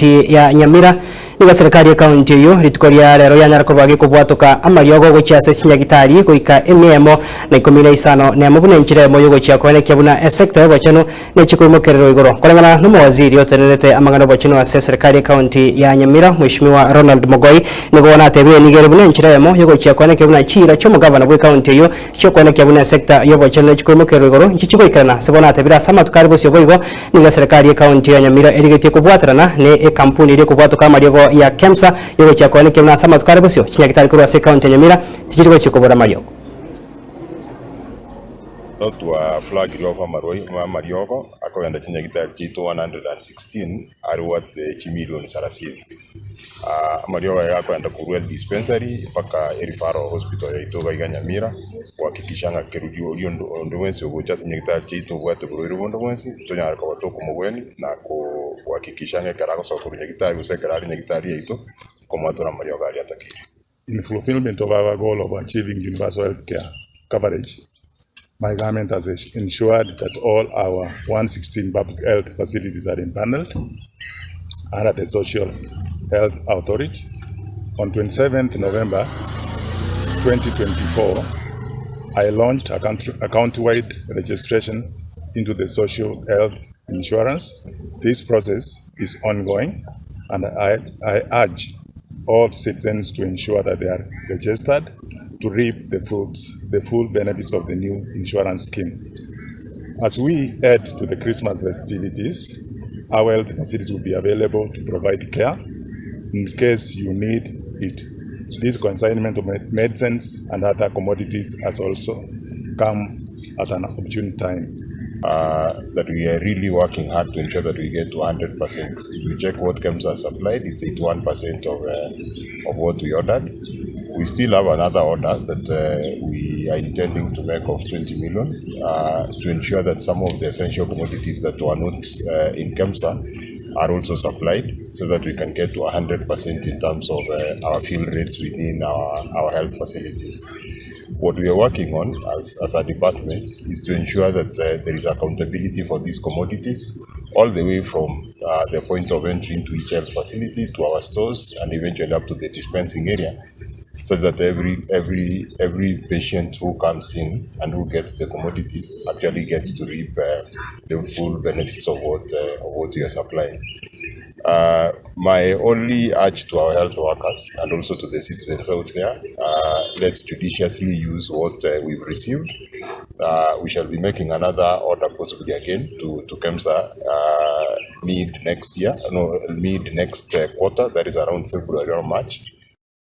kaunti ya Nyamira niga serikali ya kaunti iyo ritukoria rero yanyara kubagi kubwatuka amariogo gochiase chinyagitari goika ememo na 15 na mabune nchire moyo gochia kwene kyabuna sector yo gochano ne chikuimokerero igoro kolengana no waziri otenete amangano gochino ase serikali ya kaunti ya Nyamira mheshimiwa Ronald Mogoi nigo wana tebire nigere bune nchire mo yo gochia kwene kyabuna chira chomo gavana bwe kaunti iyo cyo kwene kyabuna sector yo gochano ne chikuimokerero igoro nchichiko ikana sebona tebira sama tukari bose boigo niga serikali ya kaunti ya Nyamira erigetie kubwatarana ne kampuni iri kubwatuka amariogo ya KEMSA yogo cyakone kemna sama tukare bosyo kinyagitari kuri ase county Nyamira tikiriko kikobora mariyo Otwa flag of Mariogo akoenda kinyagitari kitu 116 are worth the million sarasini. Mariogo yakwenda ku Rural Dispensary paka Erifaro Hospital ya Nyamira kuhakikisha kerudio ndo wensi ogocha kinyagitari kitu bwate buru bondo wensi tonyara ko batoko mugweni na kuhakikisha karago soko kinyagitari usekara kinyagitari yetu komatora Mariogo ali atakiri. In fulfillment of our goal of achieving universal health care coverage, my government has ensured that all our 116 public health facilities are impaneled under the Social Health Authority. On 27th November 2024, I launched a county-wide registration into the social health insurance. This process is ongoing, and I urge all citizens to ensure that they are registered to reap the full benefits of the new insurance scheme. As we head to the Christmas festivities, our health facilities will be available to provide care in case you need it. This consignment of medicines and other commodities has also come at an opportune time. That we are really working hard to ensure that we get to 100%. If you check what KEMSA supplied, it's 81% of what we ordered. We still have another order that we are intending to make of 20 million to ensure that some of the essential commodities that were not in KEMSA are also supplied so that we can get to 100% in terms of our fill rates within our health facilities. What we are working on as a department is to ensure that there is accountability for these commodities all the way from the point of entry into each health facility to our stores and eventually up to the dispensing area, such that every patient who comes in and who gets the commodities actually gets to reap the full benefits of what we are supplying. My only urge to our health workers and also to the citizens out there, let's judiciously use what we've received. We shall be making another order possibly again to KEMSA mid next quarter, that is around February or March,